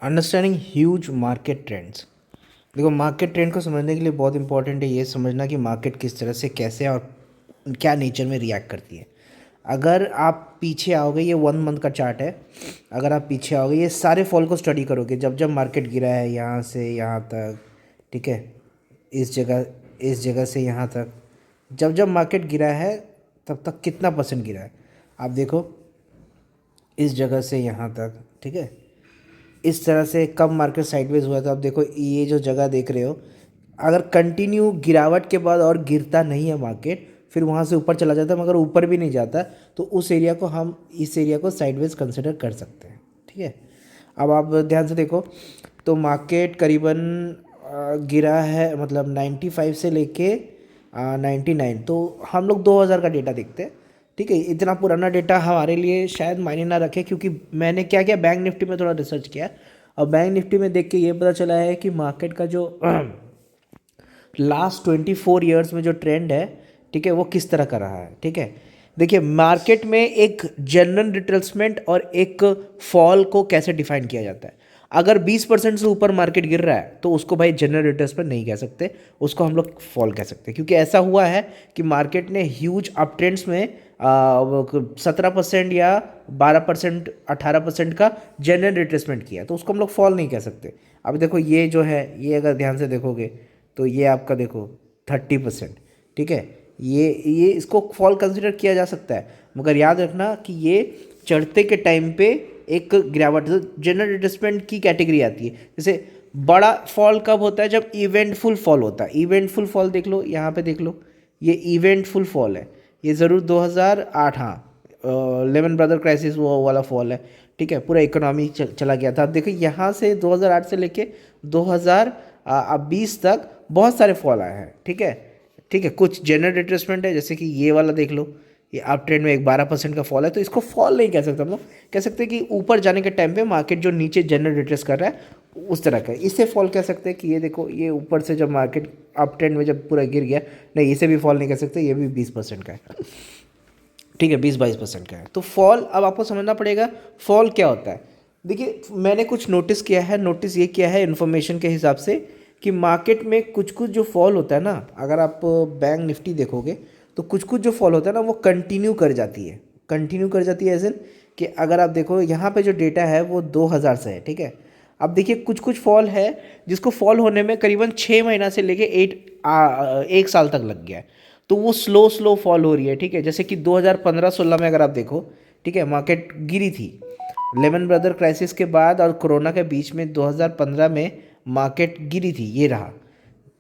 Understanding huge market trends. देखो, market trend को समझने के लिए बहुत इंपॉर्टेंट है ये समझना कि मार्केट किस तरह से, कैसे और क्या नेचर में रिएक्ट करती है। अगर आप पीछे आओगे, ये 1 मंथ का चार्ट है। अगर आप पीछे आओगे, ये सारे फॉल को स्टडी करोगे, जब जब मार्केट गिरा है यहाँ से यहाँ तक, ठीक है, इस जगह से यहाँ तक, जब जब मार्केट गिरा है तब तक कितना परसेंट गिरा है आप देखो। इस जगह से यहाँ तक, ठीक है, इस तरह से कब मार्केट साइडवेज हुआ था आप देखो। ये जो जगह देख रहे हो, अगर कंटिन्यू गिरावट के बाद और गिरता नहीं है मार्केट, फिर वहाँ से ऊपर चला जाता है, मगर ऊपर भी नहीं जाता, तो उस एरिया को हम, इस एरिया को साइडवेज कंसिडर कर सकते हैं, ठीक है। अब आप ध्यान से देखो, तो मार्केट करीबन गिरा है, मतलब 95 से लेके 99, तो हम लोग 2000 का डेटा देखते हैं, ठीक है। इतना पुराना डेटा हमारे लिए शायद मायने ना रखे, क्योंकि मैंने क्या किया, बैंक निफ्टी में थोड़ा रिसर्च किया, और बैंक निफ्टी में देख के ये पता चला है कि मार्केट का जो लास्ट 24 ईयर्स में जो ट्रेंड है, ठीक है, वो किस तरह का रहा है, ठीक है। देखिए, मार्केट में एक जनरल रिट्रेसमेंट और एक फॉल को कैसे डिफाइन किया जाता है। अगर 20% से ऊपर मार्केट गिर रहा है तो उसको भाई जनरल रिट्रेसमेंट नहीं कह सकते, उसको हम लोग फॉल कह सकते हैं, क्योंकि ऐसा हुआ है कि मार्केट ने ह्यूज अप ट्रेंड्स में 17% या 12%, 18% का जनरल रिट्रेसमेंट किया, तो उसको हम लोग फॉल नहीं कह सकते। अब देखो, ये जो है, ये अगर ध्यान से देखोगे तो ये आपका देखो 30%, ठीक है, ये इसको फॉल कंसिडर किया जा सकता है, मगर याद रखना कि ये चढ़ते के टाइम पे एक गिरावट, जनरल रिट्रेसमेंट की कैटेगरी आती है। जैसे बड़ा फॉल कब होता है, जब इवेंटफुल फॉल होता है। इवेंटफुल फॉल देख लो, यहाँ पे देख लो, ये इवेंटफुल फॉल है, ये ज़रूर 2008, हाँ, लेमन ब्रदर क्राइसिस वो वाला फॉल है, ठीक है, पूरा इकोनॉमी चला गया था। अब देखो, यहाँ से 2008 से लेके 2020 तक बहुत सारे फॉल आए हैं, ठीक है, ठीक है। कुछ जनरल रिट्रेसमेंट है, जैसे कि ये वाला देख लो, ये अप ट्रेंड में एक 12% का फॉल है, तो इसको फॉल नहीं कह सकते हम लोग, कह सकते हैं कि ऊपर जाने के टाइम पे मार्केट जो नीचे जनरल रिट्रेस कर रहा है उस तरह का, इसे फॉल कह सकते हैं कि ये देखो, ये ऊपर से जब मार्केट अप ट्रेंड में जब पूरा गिर गया, नहीं, इसे भी फॉल नहीं कह सकते, ये भी 20% का है, ठीक है, 20-22% का है। तो फॉल, अब आपको समझना पड़ेगा फॉल क्या होता है। देखिए, मैंने कुछ नोटिस किया है, नोटिस ये किया है इन्फॉर्मेशन के हिसाब से, कि मार्केट में कुछ कुछ जो फॉल होता है ना, अगर आप बैंक निफ्टी देखोगे तो कुछ कुछ जो फॉल होता है ना, वो कंटिन्यू कर जाती है, कंटिन्यू कर जाती है, ऐसे कि अगर आप देखो यहाँ पे जो डेटा है वो 2000 से है, ठीक है। अब देखिए, कुछ कुछ फॉल है जिसको फॉल होने में करीबन 6 महीना से लेके 1 साल तक लग गया है, तो वो स्लो स्लो फॉल हो रही है, ठीक है। जैसे कि 2015-16 में अगर आप देखो, ठीक है, मार्केट गिरी थी लेमन ब्रदर क्राइसिस के बाद और कोरोना के बीच में, 2015 में मार्केट गिरी थी, ये रहा,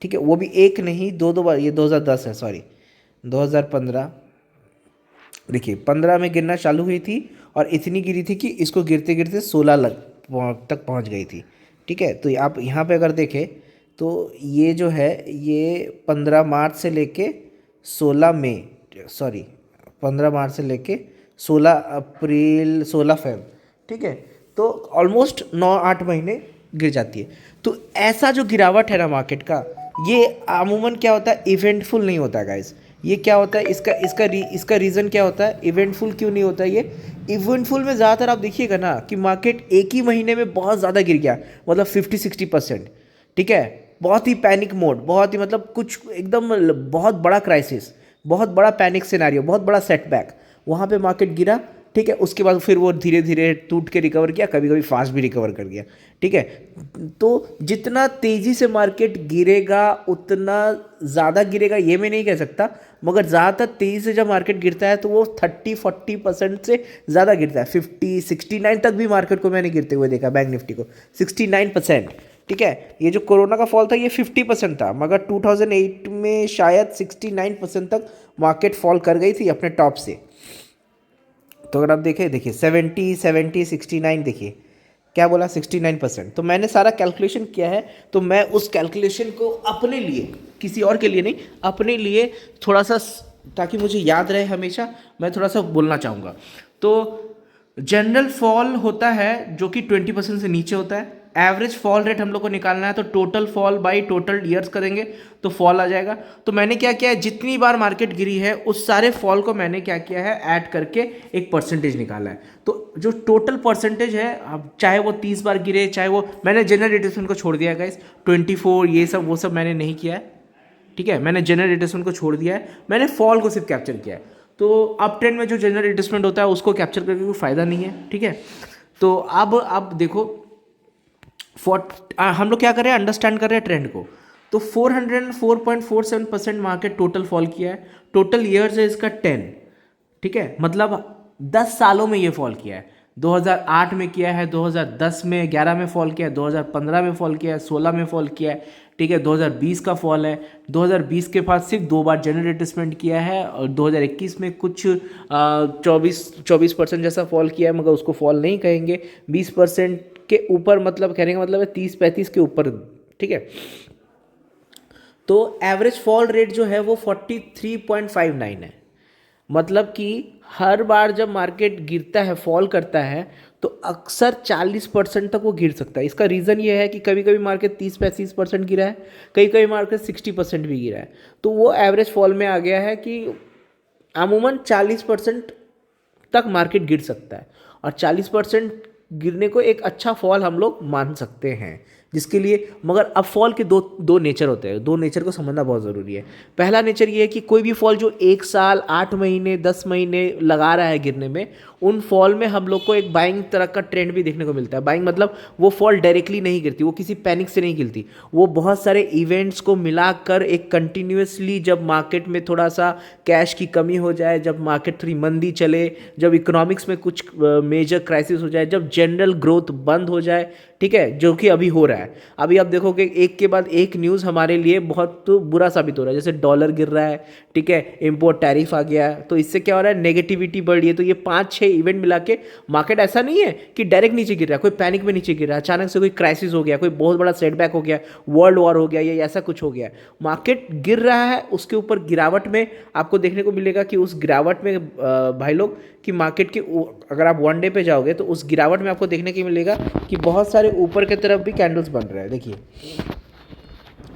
ठीक है, वो भी एक नहीं, दो दो बार, ये 2010 है, सॉरी, 2015, देखिए 15 में गिरना चालू हुई थी, और इतनी गिरी थी कि इसको गिरते गिरते 16 तक पहुंच गई थी, ठीक है। तो आप यहाँ पे अगर देखें तो ये जो है, ये 15 मार्च से लेके 16 मई, सॉरी, 15 मार्च से लेके 16 अप्रैल, 16 फेब, ठीक है, तो ऑलमोस्ट 9-8 महीने गिर जाती है। तो ऐसा जो गिरावट है ना मार्केट का, ये अमूमन क्या होता है, इवेंटफुल नहीं होता गाइस। ये क्या होता है, इसका रीज़न क्या होता है, इवेंटफुल क्यों नहीं होता ये। इवेंटफुल में ज़्यादातर आप देखिएगा ना कि मार्केट एक ही महीने में बहुत ज़्यादा गिर गया, मतलब 50-60%, ठीक है, बहुत ही पैनिक मोड, बहुत ही, मतलब कुछ एकदम बहुत बड़ा क्राइसिस, बहुत बड़ा पैनिक सिनेरियो, बहुत बड़ा सेटबैक, वहाँ पे मार्केट गिरा, ठीक है। उसके बाद फिर वो धीरे धीरे टूट के रिकवर किया, कभी कभी फास्ट भी रिकवर कर गया, ठीक है। तो जितना तेज़ी से मार्केट गिरेगा उतना ज़्यादा गिरेगा ये मैं नहीं कह सकता, मगर ज़्यादातर तेज़ी से जब मार्केट गिरता है तो वो 30-40% से ज़्यादा गिरता है। 50-69 तक भी मार्केट को मैंने गिरते हुए देखा, बैंक निफ्टी को 69%, ठीक है। ये जो कोरोना का फॉल था ये 50% था, मगर 2008 में शायद 69% तक मार्केट फॉल कर गई थी अपने टॉप से। तो अगर आप देखें, देखिए 70-69, देखिए क्या बोला, 69%। तो मैंने सारा कैलकुलेशन किया है, तो मैं उस कैलकुलेशन को अपने लिए, किसी और के लिए नहीं, अपने लिए थोड़ा सा, ताकि मुझे याद रहे हमेशा, मैं थोड़ा सा बोलना चाहूँगा। तो जनरल फॉल होता है जो कि 20% से नीचे होता है, एवरेज फॉल रेट हम लोग को निकालना है, तो total fall by total years करेंगे तो फॉल आ जाएगा। तो मैंने क्या किया है, जितनी बार मार्केट गिरी है उस सारे फॉल को मैंने क्या किया है, ऐड करके एक परसेंटेज निकाला है। तो जो टोटल परसेंटेज है, अब चाहे वो 30 बार गिरे, चाहे वो, मैंने जनरल रिटर्न को छोड़ दिया गाइस, 24 ये सब वो सब मैंने नहीं किया है, ठीक है। मैंने जनरल रिटर्न को छोड़ दिया है, मैंने फॉल को सिर्फ कैप्चर किया है। तो अप ट्रेंड में जो जनरल रिटर्न होता है उसको कैप्चर करके कोई फायदा नहीं है, ठीक है। तो अब देखो हम लोग क्या कर रहे हैं, अंडरस्टैंड कर रहे हैं ट्रेंड को। तो 404.47% मार्केट टोटल फॉल किया है, टोटल ईयर्स है इसका 10, ठीक है, मतलब 10 सालों में ये फॉल किया है। 2008 में किया है, 2010 में 11 में फॉल किया है, 2015 में फॉल किया है, 16 में फॉल किया है, ठीक है। 2020 का फॉल है, 2020 के बाद सिर्फ 2 बार जनरल रिट्रेसमेंट किया है, और 2021 में कुछ 24% जैसा फॉल किया है, मगर उसको फॉल नहीं कहेंगे। 20% के ऊपर मतलब कहने का मतलब है 30-35 के ऊपर, ठीक है। तो एवरेज फॉल रेट जो है वो 43.59 है, मतलब कि हर बार जब मार्केट गिरता है, फॉल करता है, तो अक्सर 40% तक वो गिर सकता है। इसका रीज़न ये है कि कभी कभी मार्केट 30-35% गिरा है, कई कई मार्केट 60% भी गिरा है। तो वो एवरेज फॉल में आ गया है कि अमूमन 40% तक मार्केट गिर सकता है, और 40% गिरने को एक अच्छा फॉल हम लोग मान सकते हैं, जिसके लिए, मगर अब फॉल के दो नेचर होते हैं, दो नेचर को समझना बहुत ज़रूरी है। पहला नेचर ये है कि कोई भी फॉल जो 1 साल 8 महीने 10 महीने लगा रहा है गिरने में, उन फॉल में हम लोग को एक बाइंग तरह का ट्रेंड भी देखने को मिलता है। बाइंग मतलब वो फॉल डायरेक्टली नहीं गिरती, वो किसी पैनिक से नहीं गिरती, वो बहुत सारे इवेंट्स को मिलाकर एक कंटिन्यूसली, जब मार्केट में थोड़ा सा कैश की कमी हो जाए, जब मार्केट थोड़ी मंदी चले, जब इकोनॉमिक्स में कुछ मेजर क्राइसिस हो जाए, जब जनरल ग्रोथ बंद हो जाए, ठीक है, जो कि अभी हो रहा है। अभी आप देखोगे एक के बाद एक न्यूज़ हमारे लिए बहुत बुरा साबित हो रहा है, जैसे डॉलर गिर रहा है, ठीक है, इम्पोर्ट टैरिफ आ गया, तो इससे क्या हो रहा है, नेगेटिविटी बढ़ रही है। तो ये 5-6 इवेंट मिला के मार्केट ऐसा नहीं है कि डायरेक्ट नीचे गिर रहा है, कोई पैनिक में नीचे गिर रहा है, अचानक से कोई क्राइसिस हो गया, कोई बहुत बड़ा सेटबैक हो गया, वर्ल्ड वॉर हो गया, या ऐसा कुछ हो गया, मार्केट गिर रहा है, उसके ऊपर गिरावट में आपको देखने को मिलेगा कि उस गिरावट में भाई लोग कि मार्केट के, अगर आप 1 डे पे जाओगे तो उस गिरावट में आपको देखने को मिलेगा कि बहुत सारे ऊपर की तरफ भी कैंडल्स बन रहे हैं। देखिए,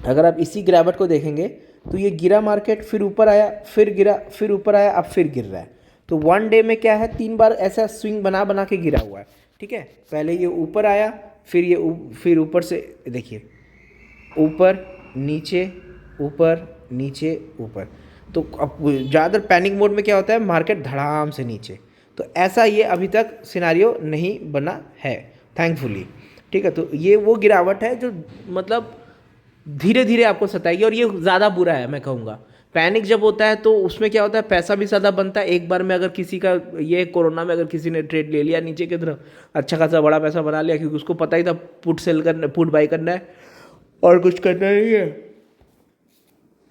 अगर आप इसी गिरावट को देखेंगे तो ये गिरा मार्केट, फिर ऊपर आया, फिर गिरा, फिर ऊपर आया, अब फिर गिर रहा है। तो 1 डे में क्या है, 3 बार ऐसा स्विंग बना बना के गिरा हुआ है, ठीक है। पहले ये ऊपर आया, फिर ये फिर ऊपर से देखिए, ऊपर नीचे, ऊपर नीचे, ऊपर। तो अब ज़्यादातर पैनिक मोड में क्या होता है, मार्केट धड़ाम से नीचे। तो ऐसा ये अभी तक सिनारियो नहीं बना है, थैंकफुली, ठीक है। तो ये वो गिरावट है जो मतलब धीरे धीरे आपको सताएगी, और ये ज़्यादा बुरा है मैं कहूँगा। पैनिक जब होता है तो उसमें क्या होता है, पैसा भी ज़्यादा बनता है एक बार में। अगर किसी का, ये कोरोना में अगर किसी ने ट्रेड ले लिया नीचे की तरफ, अच्छा खासा बड़ा पैसा बना लिया, क्योंकि उसको पता ही था पुट सेल करना, पुट बाई करना है और कुछ करना नहीं है,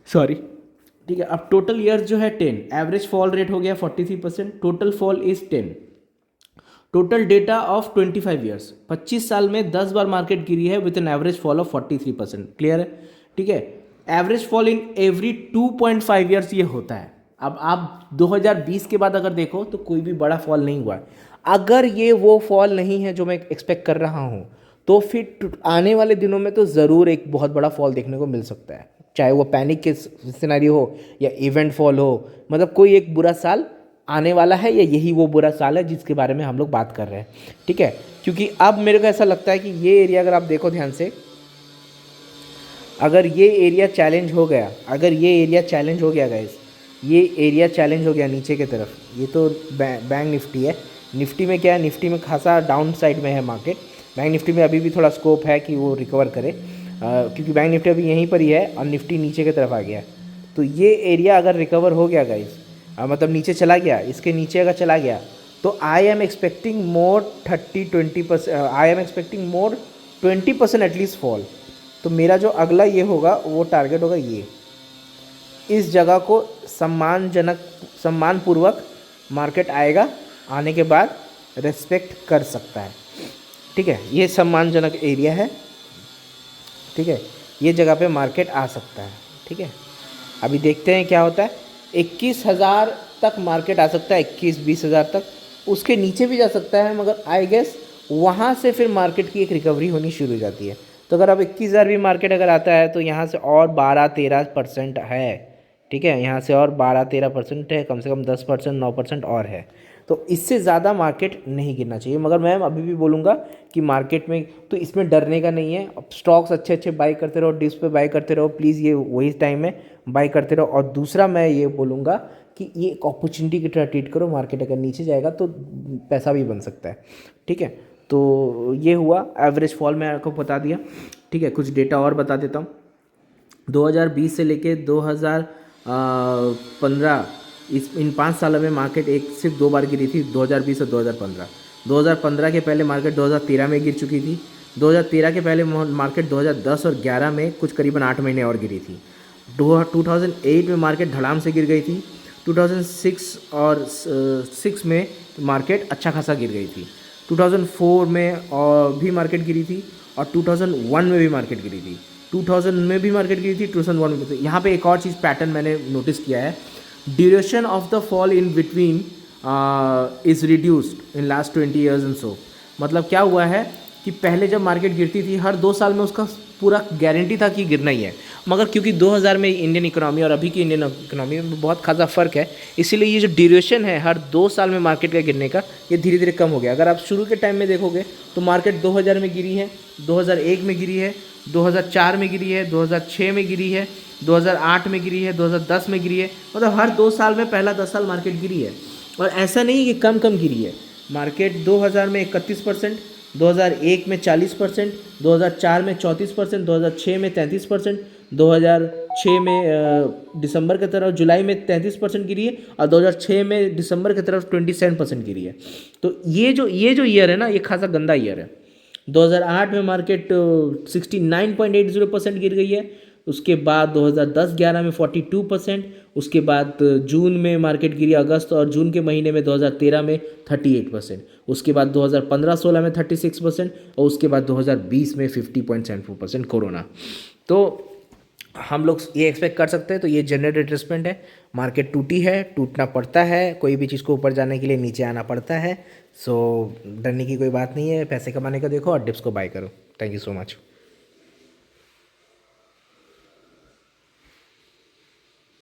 सॉरी, ठीक है। अब टोटल ईयर्स जो है 10, एवरेज फॉल रेट हो गया 43%, total fall is 10, total data of 25 years, 25 साल में 10 बार मार्केट गिरी है with an average fall of 43%, clear है, ठीक है। Average fall in every 2.5 years ये होता है। अब आप 2020 के बाद अगर देखो तो कोई भी बड़ा फॉल नहीं हुआ है। अगर ये वो फॉल नहीं है जो मैं एक्सपेक्ट कर रहा हूँ, तो फिर आने वाले दिनों में तो ज़रूर एक बहुत बड़ा फॉल देखने को मिल सकता है, चाहे वो पैनिक के सिनेरियो हो या इवेंट फॉल हो। मतलब कोई एक बुरा साल आने वाला है, या यही वो बुरा साल है जिसके बारे में हम लोग बात कर रहे हैं, ठीक है। क्योंकि अब मेरे को ऐसा लगता है कि ये एरिया, अगर आप देखो ध्यान से, अगर ये एरिया चैलेंज हो गया, अगर ये एरिया चैलेंज हो गया गाइस, ये एरिया चैलेंज हो गया नीचे की तरफ, ये तो बैंक निफ्टी है। निफ्टी में क्या है, निफ्टी में खासा डाउन साइड में है मार्केट। बैंक निफ्टी में अभी भी थोड़ा स्कोप है कि वो रिकवर करे, क्योंकि बैंक निफ्टी अभी यहीं पर ही है और निफ्टी नीचे की तरफ आ गया। तो ये एरिया अगर रिकवर हो गया गाइस, मतलब नीचे चला गया, इसके नीचे अगर चला गया, तो I am expecting more 30-20%, I am expecting more 20% at least fall. तो मेरा जो अगला ये होगा वो टारगेट होगा ये, इस जगह को सम्मानपूर्वक मार्केट आएगा, आने के बाद रेस्पेक्ट कर सकता है, ठीक है। ये सम्मानजनक एरिया है, ठीक है, ये जगह पे मार्केट आ सकता है, ठीक है। अभी देखते हैं क्या होता है। 21,000 तक मार्केट आ सकता है, 21-20 हज़ार तक, उसके नीचे भी जा सकता है, मगर आई गेस वहाँ से फिर मार्केट की एक रिकवरी होनी शुरू हो जाती है। तो अगर अब 21,000 भी मार्केट अगर आता है तो यहाँ से और 12-13% है, ठीक है, यहाँ से और 12-13% है, कम से कम 10%, 9% और है। तो इससे ज़्यादा मार्केट नहीं गिरना चाहिए। मगर मैं अभी भी बोलूँगा कि मार्केट में तो इसमें डरने का नहीं है। अब स्टॉक्स अच्छे अच्छे बाई करते रहो, डिप्स पे बाई करते रहो, प्लीज़ ये वही टाइम है, बाई करते रहो। और दूसरा मैं ये बोलूँगा कि ये एक अपॉर्चुनिटी की तरह ट्रीट करो। मार्केट अगर नीचे जाएगा तो पैसा भी बन सकता है, ठीक है। तो ये हुआ एवरेज फॉल, मैं आपको बता दिया, ठीक है। कुछ डेटा और बता देता हूँ। 2020 से लेके 2015 इन 5 सालों में मार्केट सिर्फ 2 बार गिरी थी, 2020 और 2015। 2015 के पहले मार्केट 2013 में गिर चुकी थी। 2013 के पहले मार्केट 2010 और 11 में कुछ करीबन 8 महीने और गिरी थी। 2008 में मार्केट धड़ाम से गिर गई थी। 2006 और 6 में मार्केट अच्छा खासा गिर गई थी। 2004 में और भी मार्केट गिरी थी, और 2001 में भी मार्केट गिरी थी। 2000 में भी मार्केट गिरी थी, 2001 में भी। यहाँ पे एक और चीज़ पैटर्न मैंने नोटिस किया है, duration of the fall in between is reduced in last 20 years and so. मतलब क्या हुआ है कि पहले जब मार्केट गिरती थी हर 2 साल में उसका पूरा गारंटी था कि गिरना ही है। मगर क्योंकि 2000 में इंडियन इकोनॉमी और अभी की इंडियन इकोनॉमी में बहुत खासा फ़र्क है, इसीलिए ये जो ड्यूरेशन है हर 2 साल में मार्केट का गिरने का, ये धीरे धीरे कम हो गया। अगर आप शुरू के टाइम में देखोगे तो मार्केट 2000 में गिरी है, 2001 में गिरी है, 2004 में गिरी है, 2006 में गिरी है, 2008 में गिरी है, 2010 में गिरी है। मतलब हर 2 साल में पहला 10 साल मार्केट गिरी है। और ऐसा नहीं कि कम कम गिरी है। मार्केट 2000 में 31%, 2001 में 40%, 2004 में 34%, 2006 में 33%, 2006 में दिसंबर की तरफ जुलाई में 33% गिरी है, और 2006 में दिसंबर की तरफ 27% गिरी है। तो ये जो ईयर है ना, ये खासा गंदा ईयर है। 2008 में मार्केट 69.80% गिर गई है। उसके बाद 2010-11 में 42%, उसके बाद जून में मार्केट गिरी, अगस्त और जून के महीने में 2013 में 38%, उसके बाद 2015-16 में 36%, और उसके बाद 2020 में 50.74% कोरोना। तो हम लोग ये एक्सपेक्ट कर सकते हैं। तो ये जनरल रिट्रेसमेंट है। मार्केट टूटी है, टूटना पड़ता है, कोई भी चीज़ को ऊपर जाने के लिए नीचे आना पड़ता है। सो डरने की कोई बात नहीं है, पैसे कमाने का देखो और डिप्स को बाय करो। Thank you so much.